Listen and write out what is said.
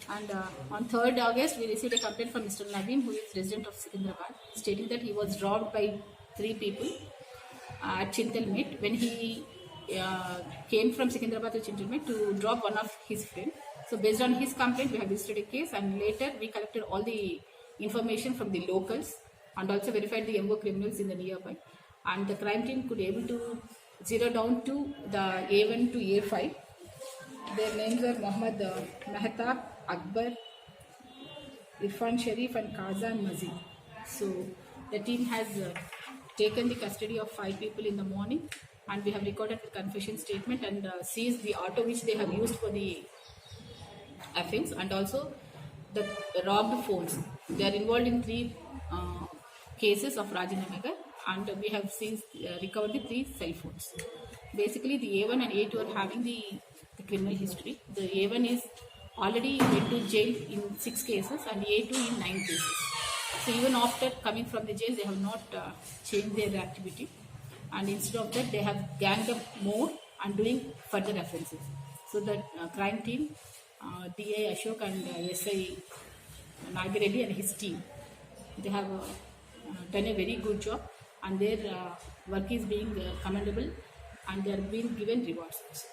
And on 3rd August, we received a complaint from Mr. Naveen, who is resident of Secunderabad, stating that he was robbed by 3 people at Chintalmet when he came from Secunderabad to Chintalmet to drop one of his friends. So based on his complaint, we have registered a case, and later we collected all the information from the locals and also verified the MO criminals in the nearby. And the crime team could able to zero down to the A1 to A5. Their names are Muhammad Mehtab, Akbar, Irfan Sharif and Kazan Mazid. So the team has taken the custody of 5 people in the morning, and we have recorded the confession statement and seized the auto which they have used for the offence, and also the robbed phones. They are involved in 3 cases of Rajendra, and we have seized, recovered the 3 cell phones. Basically, the A1 and A2 are having the criminal history. The A1 is already went to jail in 6 cases and A2 in 9 cases. So even after coming from the jail, they have not changed their activity, and instead of that, they have ganged up more and doing further offences. So the crime team, DA Ashok and SI Nagireddy and his team, they have done a very good job, and their work is being commendable, and they are being given rewards.